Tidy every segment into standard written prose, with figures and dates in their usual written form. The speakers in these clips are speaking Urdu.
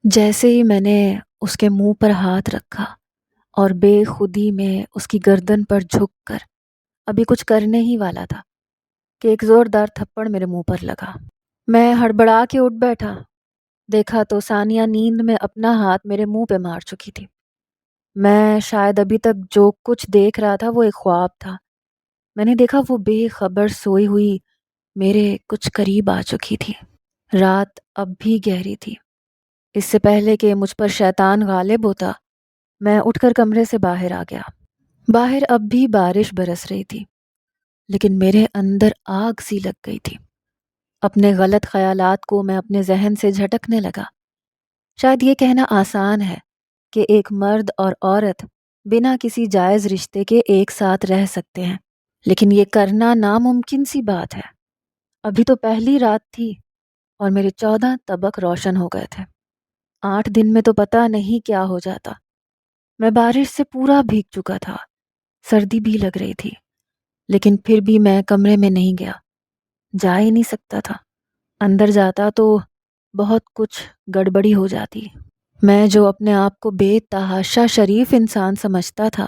جیسے ہی میں نے اس کے منہ پر ہاتھ رکھا اور بے خودی میں اس کی گردن پر جھک کر ابھی کچھ کرنے ہی والا تھا کہ ایک زوردار تھپڑ میرے منہ پر لگا۔ میں ہڑبڑا کے اٹھ بیٹھا، دیکھا تو ثانیہ نیند میں اپنا ہاتھ میرے منہ پہ مار چکی تھی۔ میں شاید ابھی تک جو کچھ دیکھ رہا تھا وہ ایک خواب تھا۔ میں نے دیکھا وہ بے خبر سوئی ہوئی میرے کچھ قریب آ چکی تھی۔ رات اب بھی گہری تھی۔ اس سے پہلے کہ مجھ پر شیطان غالب ہوتا، میں اٹھ کر کمرے سے باہر آ گیا۔ باہر اب بھی بارش برس رہی تھی، لیکن میرے اندر آگ سی لگ گئی تھی۔ اپنے غلط خیالات کو میں اپنے ذہن سے جھٹکنے لگا۔ شاید یہ کہنا آسان ہے کہ ایک مرد اور عورت بنا کسی جائز رشتے کے ایک ساتھ رہ سکتے ہیں، لیکن یہ کرنا ناممکن سی بات ہے۔ ابھی تو پہلی رات تھی اور میرے 14 طبق روشن ہو گئے تھے۔ 8 دن میں تو پتہ نہیں کیا ہو جاتا۔ میں بارش سے پورا بھیگ چکا تھا، سردی بھی لگ رہی تھی، لیکن پھر بھی میں کمرے میں نہیں گیا۔ جا ہی نہیں سکتا تھا۔ اندر جاتا تو بہت کچھ گڑبڑی ہو جاتی۔ میں جو اپنے آپ کو بے تحاشا شریف انسان سمجھتا تھا،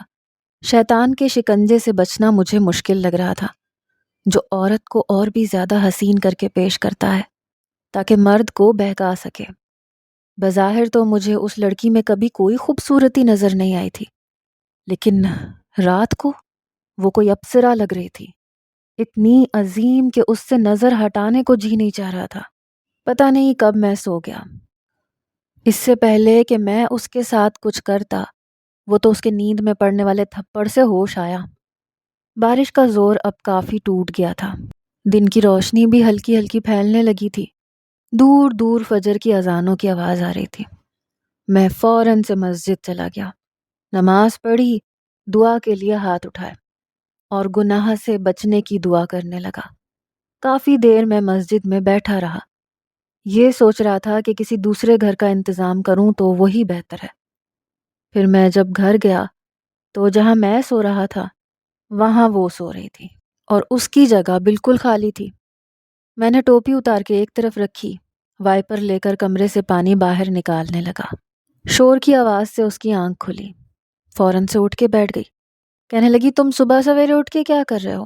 شیطان کے شکنجے سے بچنا مجھے مشکل لگ رہا تھا، جو عورت کو اور بھی زیادہ حسین کر کے پیش کرتا ہے تاکہ مرد کو بہکا سکے۔ بظاہر تو مجھے اس لڑکی میں کبھی کوئی خوبصورتی نظر نہیں آئی تھی، لیکن رات کو وہ کوئی اپسرا لگ رہی تھی، اتنی عظیم کہ اس سے نظر ہٹانے کو جی نہیں چاہ رہا تھا۔ پتہ نہیں کب میں سو گیا۔ اس سے پہلے کہ میں اس کے ساتھ کچھ کرتا، وہ تو اس کے نیند میں پڑنے والے تھپڑ سے ہوش آیا۔ بارش کا زور اب کافی ٹوٹ گیا تھا۔ دن کی روشنی بھی ہلکی ہلکی پھیلنے لگی تھی۔ دور دور فجر کی اذانوں کی آواز آ رہی تھی۔ میں فوراً سے مسجد چلا گیا، نماز پڑھی، دعا کے لیے ہاتھ اٹھائے اور گناہ سے بچنے کی دعا کرنے لگا۔ کافی دیر میں مسجد میں بیٹھا رہا، یہ سوچ رہا تھا کہ کسی دوسرے گھر کا انتظام کروں تو وہی بہتر ہے۔ پھر میں جب گھر گیا تو جہاں میں سو رہا تھا وہاں وہ سو رہی تھی اور اس کی جگہ بالکل خالی تھی۔ میں نے ٹوپی اتار کے ایک طرف رکھی، وائپر لے کر کمرے سے پانی باہر نکالنے لگا۔ شور کی آواز سے اس کی آنکھ کھلی، فوراً سے اٹھ کے بیٹھ گئی۔ کہنے لگی، تم صبح سویرے اٹھ کے کیا کر رہے ہو؟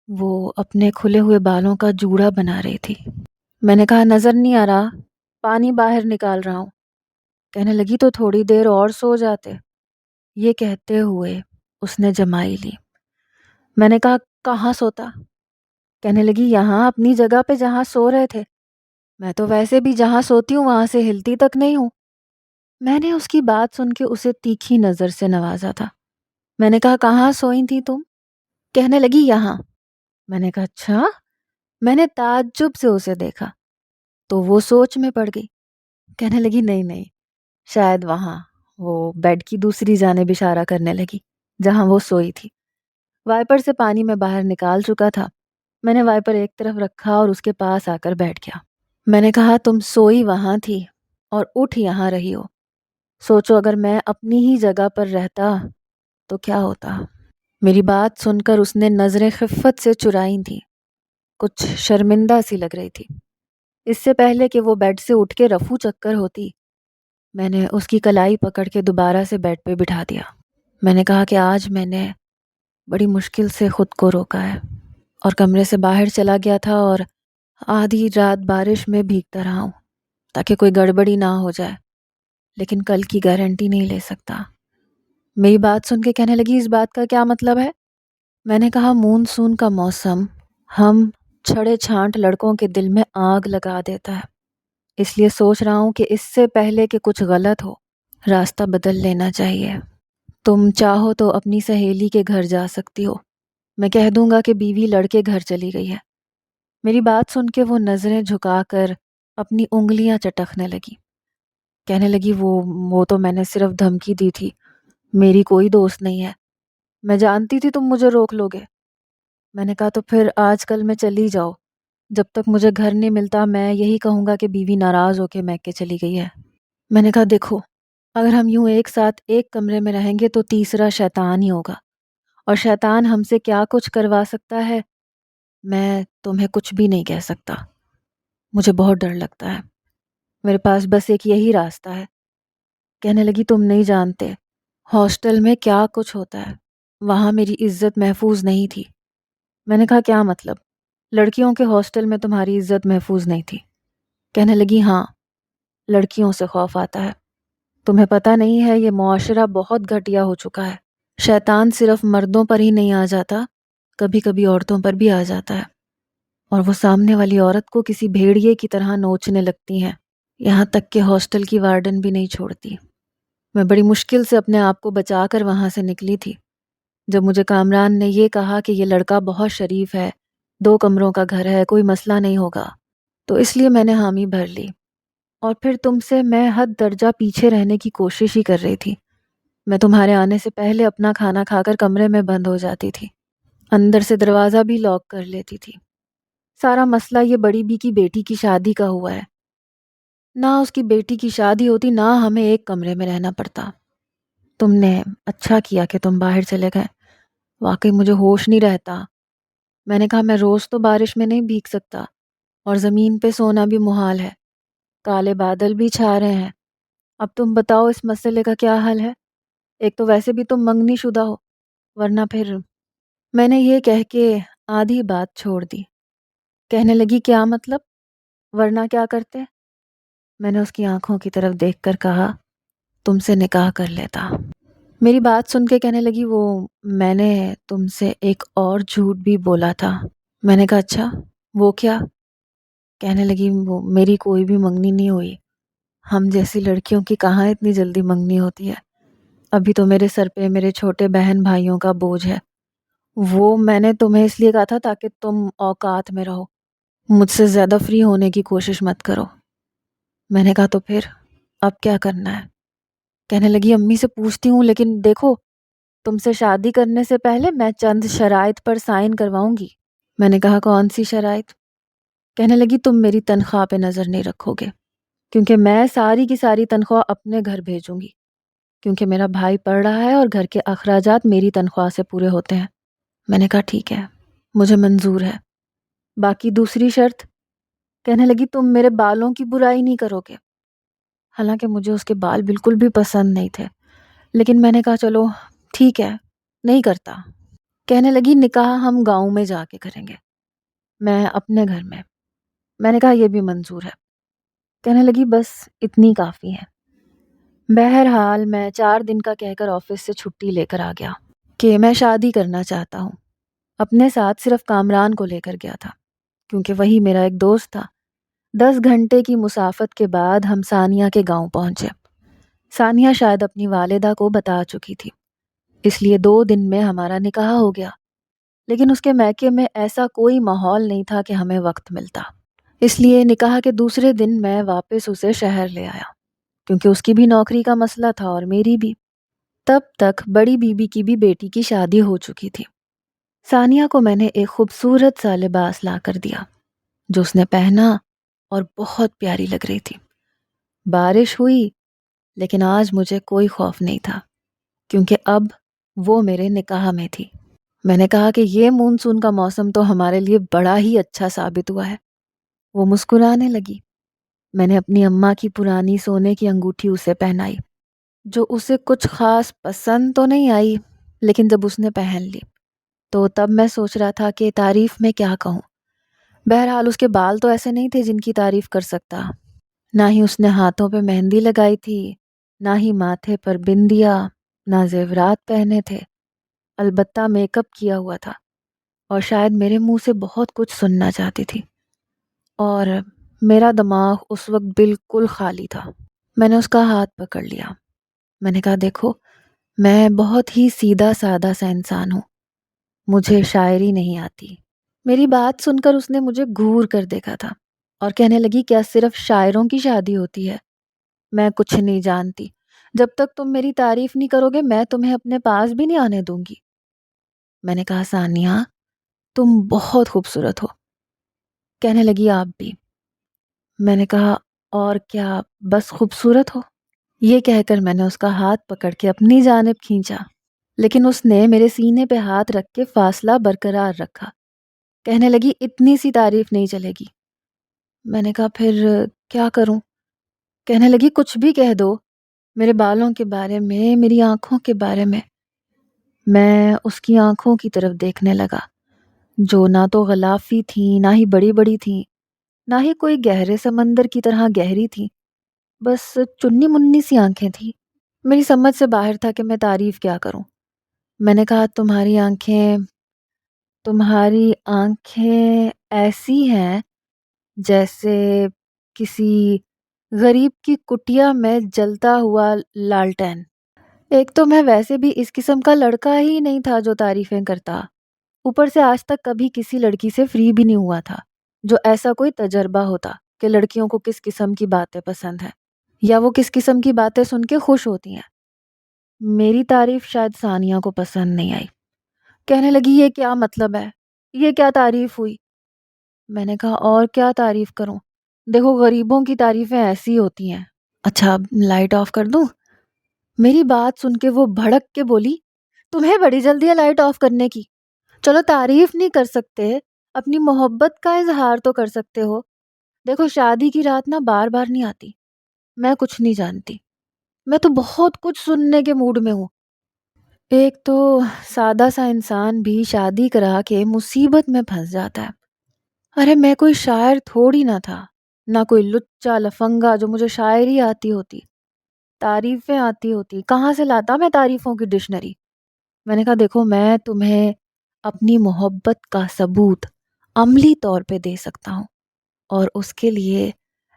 وہ اپنے کھلے ہوئے بالوں کا جوڑا بنا رہی تھی۔ میں نے کہا، نظر نہیں آ رہا، پانی باہر نکال رہا ہوں۔ کہنے لگی، تو تھوڑی دیر اور سو جاتے۔ یہ کہتے ہوئے اس نے جمائی لی۔ میں نے کہا، کہاں سوتا؟ کہنے لگی، یہاں اپنی جگہ پہ جہاں سو رہے تھے۔ میں تو ویسے بھی جہاں سوتی ہوں وہاں سے ہلتی تک نہیں ہوں۔ میں نے اس کی بات سن کے اسے تیکھی نظر سے نوازا تھا۔ میں نے کہا، کہاں سوئی تھی تم؟ کہنے لگی، یہاں۔ میں نے کہا، اچھا؟ میں نے تعجب سے اسے دیکھا تو وہ سوچ میں پڑ گئی۔ کہنے لگی، نہیں نہیں، شاید وہاں۔ وہ بیڈ کی دوسری جانب اشارہ کرنے لگی جہاں وہ سوئی تھی۔ وائپر سے پانی میں باہر نکال چکا تھا۔ میں نے وائپر ایک طرف رکھا اور اس کے پاس آ کر بیٹھ گیا۔ میں نے کہا، تم سوئی وہاں تھی اور اٹھ یہاں رہی ہو۔ سوچو اگر میں اپنی ہی جگہ پر رہتا تو کیا ہوتا؟ میری بات سن کر اس نے نظریں خفت سے چرائی تھیں، کچھ شرمندہ سی لگ رہی تھی۔ اس سے پہلے کہ وہ بیڈ سے اٹھ کے رفو چکر ہوتی، میں نے اس کی کلائی پکڑ کے دوبارہ سے بیڈ پہ بٹھا دیا۔ میں نے کہا کہ آج میں نے بڑی مشکل سے خود کو روکا ہے اور کمرے سے باہر چلا گیا تھا اور آدھی رات بارش میں بھیگتا رہا ہوں تاکہ کوئی گڑبڑی نہ ہو جائے، لیکن کل کی گارنٹی نہیں لے سکتا۔ میری بات سن کے کہنے لگی، اس بات کا کیا مطلب ہے؟ میں نے کہا، مونسون کا موسم ہم چھڑے چھانٹ لڑکوں کے دل میں آگ لگا دیتا ہے، اس لیے سوچ رہا ہوں کہ اس سے پہلے کہ کچھ غلط ہو راستہ بدل لینا چاہیے۔ تم چاہو تو اپنی سہیلی کے گھر جا سکتی ہو، میں کہہ دوں گا کہ بیوی لڑکے گھر چلی گئی ہے۔ میری بات سن کے وہ نظریں جھکا کر اپنی انگلیاں چٹکنے لگی۔ کہنے لگی، وہ تو میں نے صرف دھمکی دی تھی، میری کوئی دوست نہیں ہے، میں جانتی تھی تم مجھے روک لو گے۔ میں نے کہا، تو پھر آج کل میں چلی جاؤ، جب تک مجھے گھر نہیں ملتا میں یہی کہوں گا کہ بیوی ناراض ہو کے میکے چلی گئی ہے۔ میں نے کہا، دیکھو اگر ہم یوں ایک ساتھ ایک کمرے میں رہیں گے تو تیسرا شیطان ہی ہوگا، اور شیطان ہم سے کیا کچھ کروا سکتا ہے میں تمہیں کچھ بھی نہیں کہہ سکتا، مجھے بہت ڈر لگتا ہے۔ میرے پاس بس ایک یہی راستہ ہے۔ کہنے لگی تم نہیں جانتے ہاسٹل میں کیا کچھ ہوتا ہے، وہاں میری عزت محفوظ نہیں تھی۔ میں نے کہا کیا مطلب؟ لڑکیوں کے ہاسٹل میں تمہاری عزت محفوظ نہیں تھی؟ کہنے لگی ہاں، لڑکیوں سے خوف آتا ہے۔ تمہیں پتہ نہیں ہے یہ معاشرہ بہت گھٹیا ہو چکا ہے، شیطان صرف مردوں پر ہی نہیں آ جاتا، کبھی کبھی عورتوں پر بھی آ جاتا ہے، اور وہ سامنے والی عورت کو کسی بھیڑیے کی طرح نوچنے لگتی ہیں، یہاں تک کہ ہاسٹل کی وارڈن بھی نہیں چھوڑتی۔ میں بڑی مشکل سے اپنے آپ کو بچا کر وہاں سے نکلی تھی۔ جب مجھے کامران نے یہ کہا کہ یہ لڑکا بہت شریف ہے، 2 کمروں کا گھر ہے، کوئی مسئلہ نہیں ہوگا، تو اس لیے میں نے حامی بھر لی، اور پھر تم سے میں حد درجہ پیچھے رہنے کی کوشش ہی کر رہی تھی۔ میں تمہارے آنے سے پہلے اپنا کھانا کھا کر کمرے میں بند ہو جاتی تھی، اندر سے دروازہ بھی لاک کر لیتی تھی۔ سارا مسئلہ یہ بڑی بی کی بیٹی کی شادی کا ہوا ہے۔ نہ اس کی بیٹی کی شادی ہوتی، نہ ہمیں ایک کمرے میں رہنا پڑتا۔ تم نے اچھا کیا کہ تم باہر چلے گئے، واقعی مجھے ہوش نہیں رہتا۔ میں نے کہا میں روز تو بارش میں نہیں بھیگ سکتا، اور زمین پہ سونا بھی محال ہے، کالے بادل بھی چھا رہے ہیں۔ اب تم بتاؤ اس مسئلے کا کیا حل ہے؟ ایک تو ویسے بھی تم منگنی شدہ ہو، ورنہ پھر… میں نے یہ کہہ کے آدھی بات چھوڑ دی۔ کہنے لگی کیا مطلب؟ ورنہ کیا کرتے؟ میں نے اس کی آنکھوں کی طرف دیکھ کر کہا تم سے نکاح کر لیتا۔ میری بات سن کے کہنے لگی وہ میں نے تم سے ایک اور جھوٹ بھی بولا تھا۔ میں نے کہا اچھا، وہ کیا؟ کہنے لگی وہ میری کوئی بھی منگنی نہیں ہوئی، ہم جیسی لڑکیوں کی کہاں اتنی جلدی منگنی ہوتی ہے، ابھی تو میرے سر پہ میرے چھوٹے بہن بھائیوں کا بوجھ ہے، وہ میں نے تمہیں اس لیے کہا تھا تاکہ تم اوقات میں رہو، مجھ سے زیادہ فری ہونے کی کوشش مت کرو۔ میں نے کہا تو پھر اب کیا کرنا ہے؟ کہنے لگی امی سے پوچھتی ہوں، لیکن دیکھو تم سے شادی کرنے سے پہلے میں چند شرائط پر سائن کرواؤں گی۔ میں نے کہا کون سی شرائط؟ کہنے لگی تم میری تنخواہ پہ نظر نہیں رکھو گے، کیونکہ میں ساری کی ساری تنخواہ اپنے گھر بھیجوں گی، کیونکہ میرا بھائی پڑھ رہا ہے اور گھر کے اخراجات میری تنخواہ سے پورے ہوتے ہیں۔ میں نے کہا ٹھیک ہے، مجھے منظور ہے، باقی دوسری شرط؟ کہنے لگی تم میرے بالوں کی برائی نہیں کرو گے۔ حالانکہ مجھے اس کے بال بالکل بھی پسند نہیں تھے، لیکن میں نے کہا چلو ٹھیک ہے، نہیں کرتا۔ کہنے لگی نکاح ہم گاؤں میں جا کے کریں گے، میں اپنے گھر میں۔ میں نے کہا یہ بھی منظور ہے۔ کہنے لگی بس اتنی کافی ہے۔ بہرحال میں 4 دن کا کہہ کر آفس سے چھٹی لے کر آ گیا کہ میں شادی کرنا چاہتا ہوں۔ اپنے ساتھ صرف کامران کو لے کر گیا تھا، کیونکہ وہی میرا ایک دوست تھا۔ 10 گھنٹے کی مسافت کے بعد ہم ثانیہ کے گاؤں پہنچے۔ ثانیہ شاید اپنی والدہ کو بتا چکی تھی، اس لیے 2 دن میں ہمارا نکاح ہو گیا، لیکن اس کے میکے میں ایسا کوئی ماحول نہیں تھا کہ ہمیں وقت ملتا، اس لیے نکاح کے دوسرے دن میں واپس اسے شہر لے آیا، کیونکہ اس کی بھی نوکری کا مسئلہ تھا اور میری بھی۔ تب تک بڑی بیوی کی بھی بیٹی کی شادی ہو چکی تھی۔ ثانیہ کو میں نے ایک خوبصورت سا لباس لا کر دیا جو اس نے پہنا اور بہت پیاری لگ رہی تھی۔ بارش ہوئی، لیکن آج مجھے کوئی خوف نہیں تھا، کیونکہ اب وہ میرے نکاح میں تھی۔ میں نے کہا کہ یہ مونسون کا موسم تو ہمارے لیے بڑا ہی اچھا ثابت ہوا ہے۔ وہ مسکرانے لگی۔ میں نے اپنی اماں کی پرانی سونے کی انگوٹھی اسے پہنائی، جو اسے کچھ خاص پسند تو نہیں آئی، لیکن جب اس نے پہن لی تو تب میں سوچ رہا تھا کہ تعریف میں کیا کہوں۔ بہرحال اس کے بال تو ایسے نہیں تھے جن کی تعریف کر سکتا، نہ ہی اس نے ہاتھوں پہ مہندی لگائی تھی، نہ ہی ماتھے پر بندیا، نہ زیورات پہنے تھے، البتہ میک اپ کیا ہوا تھا، اور شاید میرے منہ سے بہت کچھ سننا چاہتی تھی، اور میرا دماغ اس وقت بالکل خالی تھا۔ میں نے اس کا ہاتھ پکڑ لیا۔ میں نے کہا دیکھو میں بہت ہی سیدھا سادہ سا انسان ہوں، مجھے شاعری نہیں آتی۔ میری بات سن کر اس نے مجھے گھور کر دیکھا تھا اور کہنے لگی کیا صرف شاعروں کی شادی ہوتی ہے؟ میں کچھ نہیں جانتی، جب تک تم میری تعریف نہیں کرو گے میں تمہیں اپنے پاس بھی نہیں آنے دوں گی۔ میں نے کہا ثانیہ تم بہت خوبصورت ہو۔ کہنے لگی آپ بھی۔ میں نے کہا اور کیا بس خوبصورت ہو؟ یہ کہہ کر میں نے اس کا ہاتھ پکڑ کے اپنی جانب کھینچا، لیکن اس نے میرے سینے پہ ہاتھ رکھ کے فاصلہ برقرار رکھا۔ کہنے لگی اتنی سی تعریف نہیں چلے گی۔ میں نے کہا پھر کیا کروں؟ کہنے لگی کچھ بھی کہہ دو، میرے بالوں کے بارے میں، میری آنکھوں کے بارے میں۔ میں اس کی آنکھوں کی طرف دیکھنے لگا، جو نہ تو غلافی تھیں، نہ ہی بڑی بڑی تھیں، نہ ہی کوئی گہرے سمندر کی طرح گہری تھیں، بس چنی منی سی آنکھیں تھیں۔ میری سمجھ سے باہر تھا کہ میں تعریف کیا کروں۔ میں نے کہا تمہاری آنکھیں ایسی ہیں جیسے کسی غریب کی کٹیا میں جلتا ہوا لالٹین۔ ایک تو میں ویسے بھی اس قسم کا لڑکا ہی نہیں تھا جو تعریفیں کرتا، اوپر سے آج تک کبھی کسی لڑکی سے فری بھی نہیں ہوا تھا جو ایسا کوئی تجربہ ہوتا کہ لڑکیوں کو کس قسم کی باتیں پسند ہیں یا وہ کس قسم کی باتیں سن کے خوش ہوتی ہیں۔ میری تعریف شاید ثانیہ کو پسند نہیں آئی۔ کہنے لگی یہ کیا مطلب ہے، یہ کیا تعریف ہوئی؟ میں نے کہا اور کیا تعریف کروں، دیکھو غریبوں کی تعریفیں ایسی ہوتی ہیں۔ اچھا اب لائٹ آف کر دوں؟ میری بات سن کے وہ بھڑک کے بولی، تمہیں بڑی جلدی ہے لائٹ آف کرنے کی؟ چلو تعریف نہیں کر سکتے، اپنی محبت کا اظہار تو کر سکتے ہو۔ دیکھو شادی کی رات نا بار بار نہیں آتی، میں کچھ نہیں جانتی، میں تو بہت کچھ سننے کے موڈ میں ہوں۔ ایک تو سادہ سا انسان بھی شادی کرا کے مصیبت میں پھنس جاتا ہے۔ ارے میں کوئی شاعر تھوڑی نہ تھا، نہ کوئی لچا لفنگا جو مجھے شاعری آتی ہوتی، تعریفیں آتی ہوتی، کہاں سے لاتا میں تعریفوں کی ڈکشنری۔ میں نے کہا دیکھو میں تمہیں اپنی محبت کا ثبوت عملی طور پہ دے سکتا ہوں، اور اس کے لیے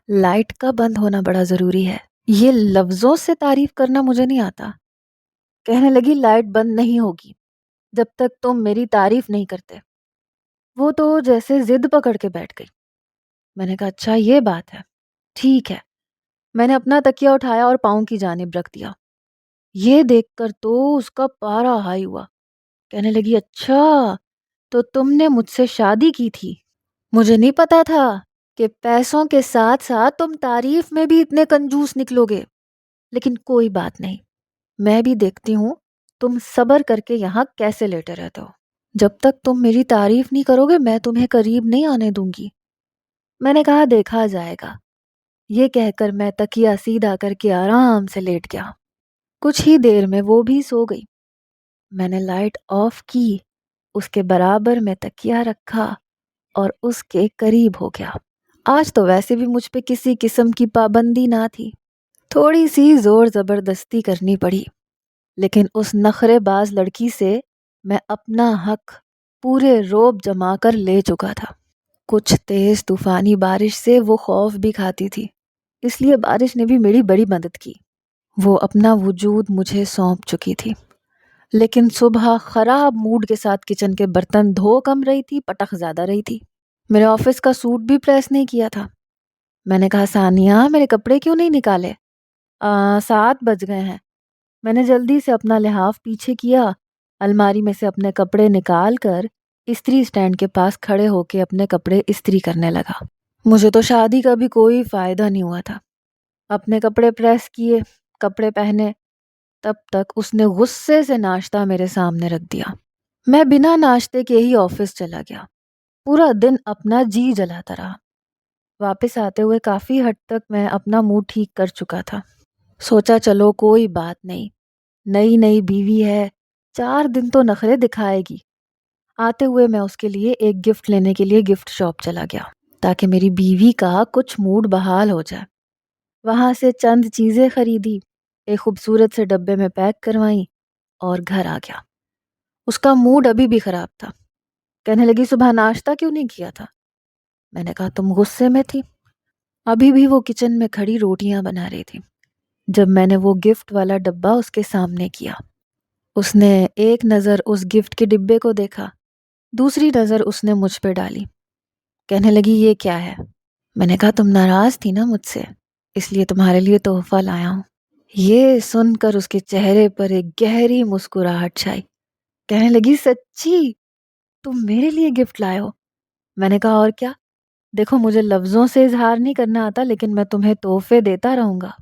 لائٹ کا بند ہونا بڑا ضروری ہے، یہ لفظوں سے تعریف کرنا مجھے نہیں آتا۔ کہنے لگی لائٹ بند نہیں ہوگی جب تک تم میری تعریف نہیں کرتے۔ وہ تو جیسے ضد پکڑ کے بیٹھ گئی۔ میں نے کہا اچھا یہ بات ہے، ٹھیک ہے۔ میں نے اپنا تکیہ اٹھایا اور پاؤں کی جانب رکھ دیا۔ یہ دیکھ کر تو اس کا پارا ہائی ہوا۔ کہنے لگی اچھا تو تم نے مجھ سے شادی کی تھی؟ مجھے نہیں پتا تھا کہ پیسوں کے ساتھ ساتھ تم تعریف میں بھی اتنے کنجوس نکلو گے، لیکن کوئی بات نہیں، میں بھی دیکھتی ہوں تم صبر کر کے یہاں کیسے لیٹے رہتے ہو۔ جب تک تم میری تعریف نہیں کرو گے میں تمہیں قریب نہیں آنے دوں گی۔ میں نے کہا دیکھا جائے گا۔ یہ کہہ کر میں تکیہ سیدھا کر کے آرام سے لیٹ گیا۔ کچھ ہی دیر میں وہ بھی سو گئی۔ میں نے لائٹ آف کی، اس کے برابر میں تکیہ رکھا اور اس کے قریب ہو گیا۔ آج تو ویسے بھی مجھ پہ کسی قسم کی پابندی نہ تھی، تھوڑی سی زور زبردستی کرنی پڑی، لیکن اس نخرے باز لڑکی سے میں اپنا حق پورے روب جما کر لے چکا تھا۔ کچھ تیز طوفانی بارش سے وہ خوف بھی کھاتی تھی، اس لیے بارش نے بھی میری بڑی مدد کی۔ وہ اپنا وجود مجھے سونپ چکی تھی، لیکن صبح خراب موڈ کے ساتھ کچن کے برتن دھو کم رہی تھی، پٹخ زیادہ رہی تھی۔ میرے آفس کا سوٹ بھی پریس نہیں کیا تھا۔ میں نے کہا ثانیہ میرے کپڑے کیوں نہیں نکالے؟ 7 بج گئے ہیں۔ میں نے جلدی سے اپنا لحاف پیچھے کیا، الماری میں سے اپنے کپڑے نکال کر استری سٹینڈ کے پاس کھڑے ہو کے اپنے کپڑے استری کرنے لگا۔ مجھے تو شادی کا بھی کوئی فائدہ نہیں ہوا تھا۔ اپنے کپڑے پریس کیے، کپڑے پہنے، تب تک اس نے غصے سے ناشتہ میرے سامنے رکھ دیا۔ میں بنا ناشتے کے ہی آفس چلا گیا، پورا دن اپنا جی جلاتا رہا۔ واپس آتے ہوئے کافی حد تک میں اپنا موڈ ٹھیک کر چکا تھا۔ سوچا چلو کوئی بات نہیں، نئی نئی بیوی ہے، 4 دن تو نخرے دکھائے گی۔ آتے ہوئے میں اس کے لیے ایک گفٹ لینے کے لیے گفٹ شاپ چلا گیا تاکہ میری بیوی کا کچھ موڈ بحال ہو جائے۔ وہاں سے چند چیزیں خریدی، ایک خوبصورت سے ڈبے میں پیک کروائیں اور گھر آ گیا۔ اس کا موڈ ابھی بھی خراب تھا۔ کہنے لگی صبح ناشتہ کیوں نہیں کیا تھا؟ میں نے کہا تم غصے میں تھی۔ ابھی بھی وہ کچن میں کھڑی روٹیاں بنا رہی تھی جب میں نے وہ گفٹ والا ڈبہ اس کے سامنے کیا۔ اس نے ایک نظر اس گفٹ کے ڈبے کو دیکھا، دوسری نظر اس نے مجھ پہ ڈالی۔ کہنے لگی یہ کیا ہے؟ میں نے کہا تم ناراض تھی نا مجھ سے، اس لیے تمہارے لیے تحفہ لایا ہوں۔ یہ سن کر اس کے چہرے پر ایک گہری مسکراہٹ چھائی۔ کہنے لگی سچی تم میرے لیے گفٹ لائے ہو؟ میں نے کہا اور کیا، دیکھو مجھے لفظوں سے اظہار نہیں کرنا آتا، لیکن میں تمہیں تحفے دیتا رہوں گا۔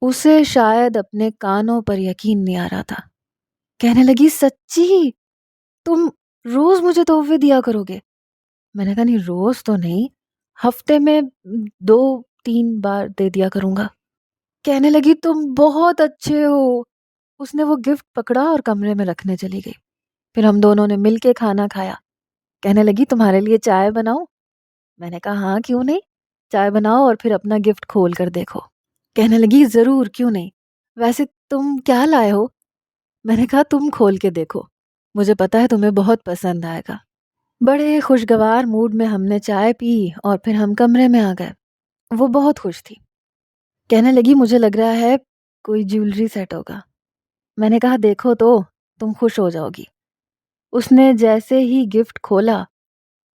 اسے شاید اپنے کانوں پر یقین نہیں آ رہا تھا۔ کہنے لگی سچی تم روز مجھے تحفے دیا کرو گے؟ میں نے کہا نہیں روز تو نہیں، ہفتے میں 2-3 بار دے دیا کروں گا۔ کہنے لگی تم بہت اچھے ہو۔ اس نے وہ گفٹ پکڑا اور کمرے میں رکھنے چلی گئی۔ پھر ہم دونوں نے مل کے کھانا کھایا۔ کہنے لگی تمہارے لیے چائے بناؤں؟ میں نے کہا ہاں کیوں نہیں، چائے بناؤ اور پھر اپنا گفٹ کھول کر دیکھو۔ کہنے لگی ضرور کیوں نہیں، ویسے تم کیا لائے ہو؟ میں نے کہا تم کھول کے دیکھو، مجھے پتا ہے تمہیں بہت پسند آئے گا۔ بڑے خوشگوار موڈ میں ہم نے چائے پی اور پھر ہم کمرے میں آ گئے۔ وہ بہت خوش تھی۔ کہنے لگی مجھے لگ رہا ہے کوئی جیولری سیٹ ہوگا۔ میں نے کہا دیکھو تو تم خوش ہو جاؤ گی۔ اس نے جیسے ہی گفٹ کھولا،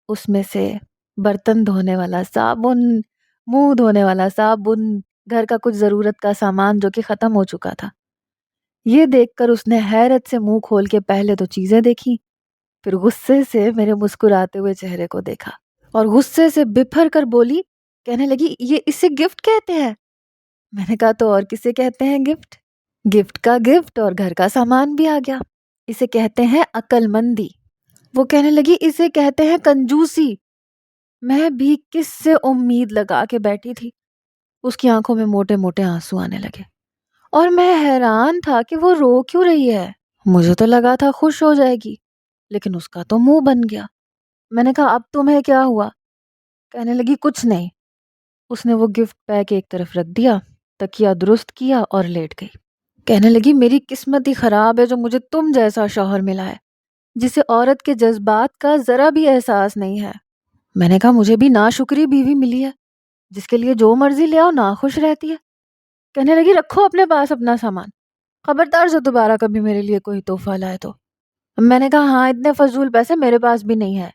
اس میں سے برتن دھونے والا صابن، منہ دھونے والا صابن، گھر کا کچھ ضرورت کا سامان جو کہ ختم ہو چکا تھا۔ یہ دیکھ کر اس نے حیرت سے منہ کھول کے پہلے تو چیزیں دیکھی، پھر غصے سے میرے مسکراتے ہوئے چہرے کو دیکھا اور غصے سے بپھر کر بولی، کہنے لگی یہ اسے گفٹ کہتے ہیں؟ میں نے کہا تو اور کسے کہتے ہیں گفٹ؟ گفٹ کا گفٹ اور گھر کا سامان بھی آ گیا۔ اسے کہتے ہیں عقل مندی۔ وہ کہنے لگی اسے کہتے ہیں کنجوسی۔ میں بھی کس سے امید لگا کے بیٹھی تھی۔ اس کی آنکھوں میں موٹے موٹے آنسو آنے لگے اور میں حیران تھا کہ وہ رو کیوں رہی ہے۔ مجھے تو لگا تھا خوش ہو جائے گی، لیکن اس کا تو منہ بن گیا۔ میں نے کہا اب تمہیں کیا ہوا؟ کہنے لگی کچھ نہیں۔ اس نے وہ گفٹ پیک ایک طرف رکھ دیا، تکیہ درست کیا اور لیٹ گئی۔ کہنے لگی میری قسمت ہی خراب ہے جو مجھے تم جیسا شوہر ملا ہے جسے عورت کے جذبات کا ذرا بھی احساس نہیں ہے۔ میں نے کہا مجھے بھی ناشکری بیوی ملی ہے جس کے لیے جو مرضی لے آؤ ناخوش رہتی ہے۔ کہنے لگی رکھو اپنے پاس اپنا سامان، خبردار سے دوبارہ کبھی میرے لیے کوئی تحفہ لائے تو۔ میں نے کہا ہاں اتنے فضول پیسے میرے پاس بھی نہیں ہے۔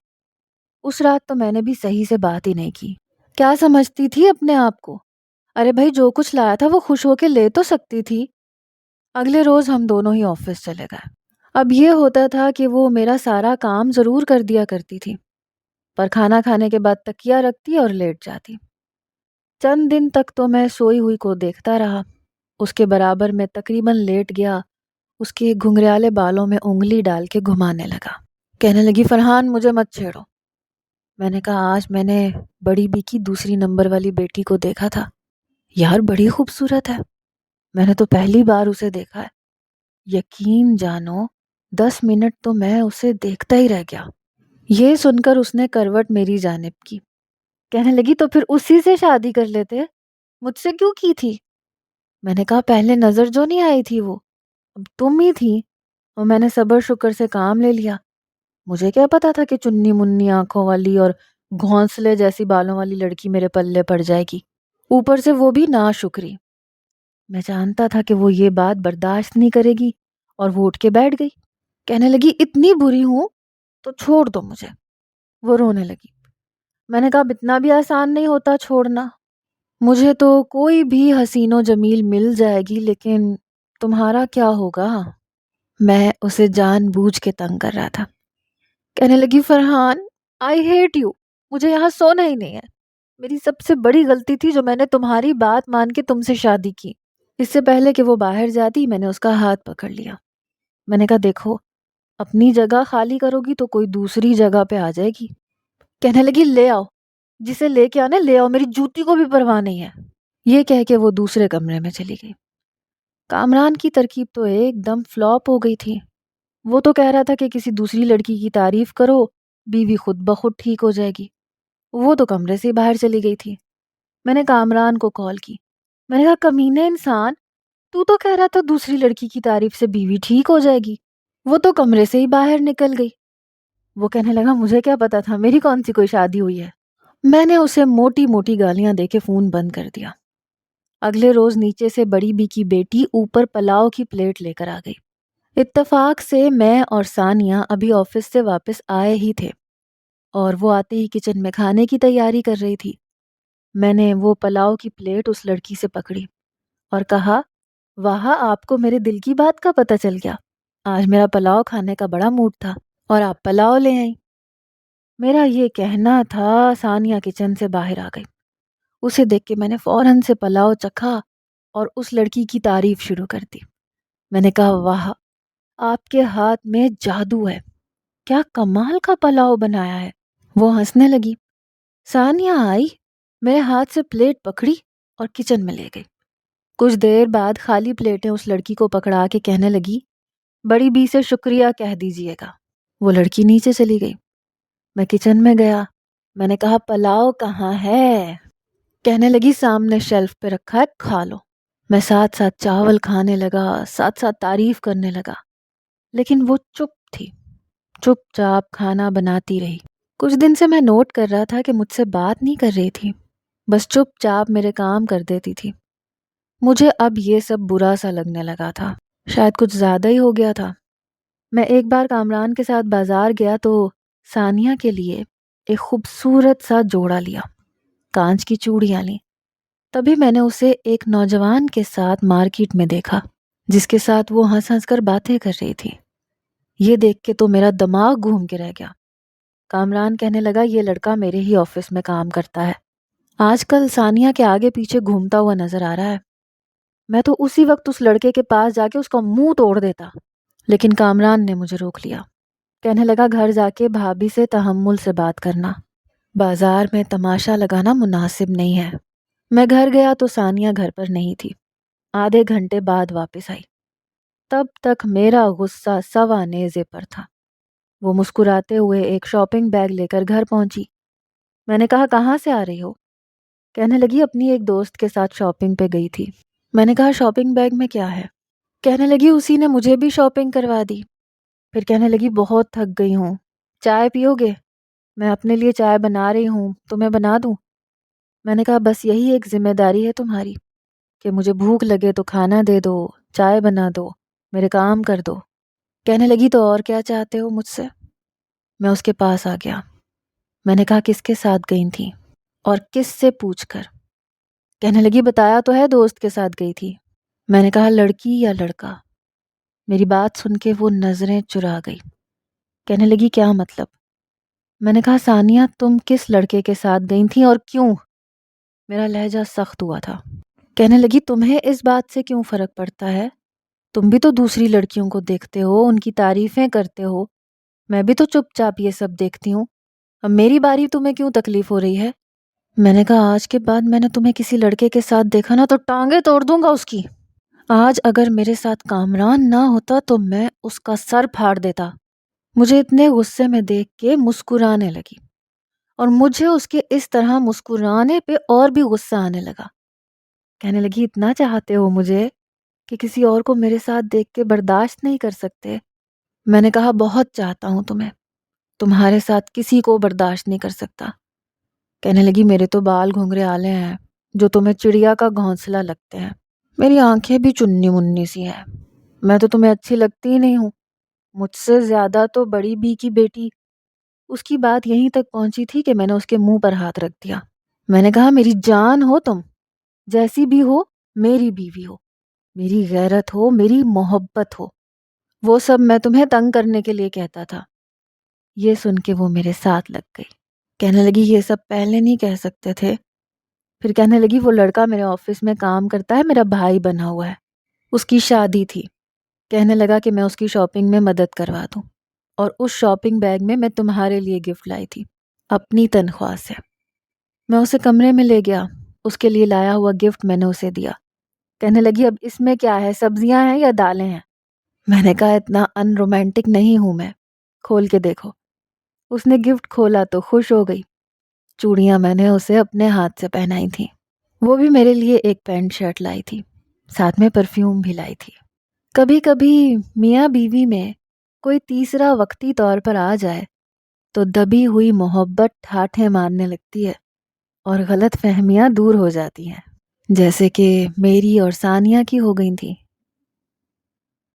اس رات تو میں نے بھی صحیح سے بات ہی نہیں کی۔ کیا سمجھتی تھی اپنے آپ کو؟ ارے بھائی جو کچھ لایا تھا وہ خوش ہو کے لے تو سکتی تھی۔ اگلے روز ہم دونوں ہی آفس چلے گئے۔ اب یہ ہوتا تھا کہ وہ میرا سارا کام ضرور کر دیا کرتی تھی، پر کھانا کھانے کے بعد تکیہ رکھتی اور لیٹ جاتی۔ چند دن تک تو میں سوئی ہوئی کو دیکھتا رہا۔ اس کے برابر میں تقریباً لیٹ گیا، اس کے گھنگریالے بالوں میں انگلی ڈال کے گھمانے لگا۔ کہنے لگی فرحان مجھے مت چھیڑو۔ میں نے کہا آج میں نے بڑی بی کی دوسری نمبر والی بیٹی کو دیکھا تھا، یار بڑی خوبصورت ہے، میں نے تو پہلی بار اسے دیکھا ہے۔ یقین جانو 10 منٹ تو میں اسے دیکھتا ہی رہ گیا۔ یہ سن کر اس نے کروٹ میری جانب کی۔ کہنے لگی تو پھر اسی سے شادی کر لیتے، مجھ سے کیوں کی تھی؟ میں نے کہا پہلے نظر جو نہیں آئی تھی وہ اب تم ہی تھی، اور میں نے صبر شکر سے کام لے لیا۔ مجھے کیا پتا تھا کہ چنی منی آنکھوں والی اور گھونسلے جیسی بالوں والی لڑکی میرے پلے پڑ جائے گی، اوپر سے وہ بھی ناشکری۔ میں جانتا تھا کہ وہ یہ بات برداشت نہیں کرے گی اور وہ اٹھ کے بیٹھ گئی۔ کہنے لگی اتنی بری ہوں تو چھوڑ دو مجھے۔ وہ رونے لگی۔ میں نے کہا اب اتنا بھی آسان نہیں ہوتا چھوڑنا، مجھے تو کوئی بھی حسین و جمیل مل جائے گی، لیکن تمہارا کیا ہوگا؟ میں اسے جان بوجھ کے تنگ کر رہا تھا۔ کہنے لگی فرحان آئی ہیٹ یو، مجھے یہاں سونا ہی نہیں ہے۔ میری سب سے بڑی غلطی تھی جو میں نے تمہاری بات مان کے تم سے شادی کی۔ اس سے پہلے کہ وہ باہر جاتی میں نے اس کا ہاتھ پکڑ لیا۔ میں نے کہا دیکھو اپنی جگہ خالی کرو گی تو کوئی دوسری جگہ پہ آ جائے گی۔ کہنے لگی لے آؤ، جسے لے کے آنا لے آؤ، میری جوتی کو بھی پرواہ نہیں ہے۔ یہ کہہ کے وہ دوسرے کمرے میں چلی گئی۔ کامران کی ترکیب تو ایک دم فلاپ ہو گئی تھی۔ وہ تو کہہ رہا تھا کہ کسی دوسری لڑکی کی تعریف کرو، بیوی خود بخود ٹھیک ہو جائے گی۔ وہ تو کمرے سے ہی باہر چلی گئی تھی۔ میں نے کامران کو کال کی۔ میں نے کہا کمینے انسان، تو کہہ رہا تھا دوسری لڑکی کی تعریف سے بیوی ٹھیک ہو جائے گی، وہ تو کمرے سے ہی باہر نکل گئی۔ وہ کہنے لگا مجھے کیا پتا تھا، میری کون سی کوئی شادی ہوئی ہے۔ میں نے اسے موٹی موٹی گالیاں دے کے فون بند کر دیا۔ اگلے روز نیچے سے بڑی بی کی بیٹی اوپر پلاؤ کی پلیٹ لے کر آ گئی۔ اتفاق سے میں اور ثانیہ ابھی آفس سے واپس آئے ہی تھے اور وہ آتے ہی کچن میں کھانے کی تیاری کر رہی تھی۔ میں نے وہ پلاؤ کی پلیٹ اس لڑکی سے پکڑی اور کہا واہ آپ کو میرے دل کی بات کا پتہ چل گیا، آج میرا پلاؤ کھانے کا بڑا موڈ تھا اور آپ پلاؤ لے آئیں۔ میرا یہ کہنا تھا ثانیہ کچن سے باہر آ گئی۔ اسے دیکھ کے میں نے فوراً سے پلاؤ چکھا اور اس لڑکی کی تعریف شروع کر دی۔ میں نے کہا واہ آپ کے ہاتھ میں جادو ہے، کیا کمال کا پلاؤ بنایا ہے۔ وہ ہنسنے لگی۔ ثانیہ آئی، میرے ہاتھ سے پلیٹ پکڑی اور کچن میں لے گئی۔ کچھ دیر بعد خالی پلیٹیں اس لڑکی کو پکڑا کے کہنے لگی، بڑی بی سے شکریہ کہہ دیجئے گا۔ وہ لڑکی نیچے چلی گئی۔ میں کچن میں گیا۔ میں نے کہا پلاؤ کہاں ہے؟ کہنے لگی سامنے شیلف پہ رکھا ہے، کھا لو۔ میں ساتھ ساتھ چاول کھانے لگا، ساتھ ساتھ تعریف کرنے لگا، لیکن وہ چپ تھی، چپ چاپ کھانا بناتی رہی۔ کچھ دن سے میں نوٹ کر رہا تھا کہ مجھ سے بات نہیں کر رہی تھی، بس چپ چاپ میرے کام کر دیتی تھی۔ مجھے اب یہ سب برا سا لگنے لگا تھا، شاید کچھ زیادہ ہی ہو گیا تھا۔ میں ایک بار کامران کے ساتھ بازار گیا تو ثانیہ کے لیے ایک خوبصورت سا جوڑا لیا، کانچ کی چوڑیاں لیں۔ تبھی میں نے اسے ایک نوجوان کے ساتھ مارکیٹ میں دیکھا، جس کے ساتھ وہ ہنس ہنس کر باتیں کر رہی تھی۔ یہ دیکھ کے تو میرا دماغ گھوم کے رہ گیا۔ کامران کہنے لگا یہ لڑکا میرے ہی آفس میں کام کرتا ہے، آج کل ثانیہ کے آگے پیچھے گھومتا ہوا نظر آ رہا ہے۔ میں تو اسی وقت اس لڑکے کے پاس جا کے اس کا منہ توڑ دیتا، لیکن کامران نے مجھے روک لیا۔ کہنے لگا گھر جا کے بھابھی سے تحمل سے بات کرنا، بازار میں تماشا لگانا مناسب نہیں ہے۔ میں گھر گیا تو ثانیہ گھر پر نہیں تھی۔ آدھے گھنٹے بعد واپس آئی، تب تک میرا غصہ سوا نیزے پر تھا۔ وہ مسکراتے ہوئے ایک شاپنگ بیگ لے کر گھر پہنچی۔ میں نے کہا کہاں سے آ رہی ہو؟ کہنے لگی اپنی ایک دوست کے ساتھ شاپنگ پہ گئی تھی۔ میں نے کہا شاپنگ بیگ میں کیا ہے؟ کہنے لگی اسی نے مجھے بھی شاپنگ کروا دی۔ پھر کہنے لگی بہت تھک گئی ہوں، چائے پیو گے؟ میں اپنے لیے چائے بنا رہی ہوں، تمہیں بنا دوں؟ میں نے کہا بس یہی ایک ذمہ داری ہے تمہاری کہ مجھے بھوک لگے تو کھانا دے دو، چائے بنا دو، میرے کام کر دو۔ کہنے لگی تو اور کیا چاہتے ہو مجھ سے؟ میں اس کے پاس آ گیا۔ میں نے کہا کس کے ساتھ گئی تھی اور کس سے پوچھ کر؟ کہنے لگی بتایا تو ہے دوست کے ساتھ گئی تھی۔ میں نے کہا لڑکی یا لڑکا؟ میری بات سن کے وہ نظریں چرا گئی۔ کہنے لگی کیا مطلب؟ میں نے کہا ثانیہ تم کس لڑکے کے ساتھ گئی تھی اور کیوں؟ میرا لہجہ سخت ہوا تھا۔ کہنے لگی تمہیں اس بات سے کیوں فرق پڑتا ہے؟ تم بھی تو دوسری لڑکیوں کو دیکھتے ہو، ان کی تعریفیں کرتے ہو، میں بھی تو چپ چاپ یہ سب دیکھتی ہوں، اب میری باری تمہیں کیوں تکلیف ہو رہی ہے؟ میں نے کہا آج کے بعد میں نے تمہیں کسی لڑکے کے ساتھ دیکھا نا تو ٹانگیں توڑ دوں گا اس کی۔ آج اگر میرے ساتھ کامران نہ ہوتا تو میں اس کا سر پھاڑ دیتا۔ مجھے اتنے غصے میں دیکھ کے مسکرانے لگی، اور مجھے اس کے اس طرح مسکرانے پہ اور بھی غصہ آنے لگا۔ کہنے لگی اتنا چاہتے ہو مجھے کہ کسی اور کو میرے ساتھ دیکھ کے برداشت نہیں کر سکتے؟ میں نے کہا بہت چاہتا ہوں تمہیں، تمہارے ساتھ کسی کو برداشت نہیں کر سکتا۔ کہنے لگی میرے تو بال گھنگرے آلے ہیں جو تمہیں چڑیا کا گھونسلہ لگتے ہیں، میری آنکھیں بھی چنی منی سی ہیں، میں تو تمہیں اچھی لگتی ہی نہیں ہوں، مجھ سے زیادہ تو بڑی بی کی بیٹی۔ اس کی بات یہیں تک پہنچی تھی کہ میں نے اس کے منہ پر ہاتھ رکھ دیا۔ میں نے کہا میری جان ہو تم، جیسی بھی ہو میری بیوی ہو، میری غیرت ہو، میری محبت ہو، وہ سب میں تمہیں تنگ کرنے کے لیے کہتا تھا۔ یہ سن کے وہ میرے ساتھ لگ گئی۔ کہنے لگی یہ سب پہلے نہیں کہہ سکتے تھے؟ پھر کہنے لگی وہ لڑکا میرے آفس میں کام کرتا ہے، میرا بھائی بنا ہوا ہے، اس کی شادی تھی، کہنے لگا کہ میں اس کی شاپنگ میں مدد کروا دوں، اور اس شاپنگ بیگ میں تمہارے لیے گفٹ لائی تھی اپنی تنخواہ سے۔ میں اسے کمرے میں لے گیا، اس کے لیے لایا ہوا گفٹ میں نے اسے دیا۔ کہنے لگی اب اس میں کیا ہے، سبزیاں ہیں یا دالیں ہیں؟ میں نے کہا اتنا ان رومانٹک نہیں ہوں میں، کھول کے دیکھو۔ اس نے گفٹ کھولا تو خوش ہو گئی۔ چوڑیاں میں نے اسے اپنے ہاتھ سے پہنائی تھیں، وہ بھی میرے لیے ایک پینٹ شرٹ لائی تھی، ساتھ میں پرفیوم بھی لائی تھی۔ کبھی کبھی میاں بیوی میں کوئی تیسرا وقتی طور پر آ جائے تو دبی ہوئی محبت ٹھاٹھیں مارنے لگتی ہے اور غلط فہمیاں دور ہو جاتی ہیں، جیسے کہ میری اور ثانیہ کی ہو گئی تھی۔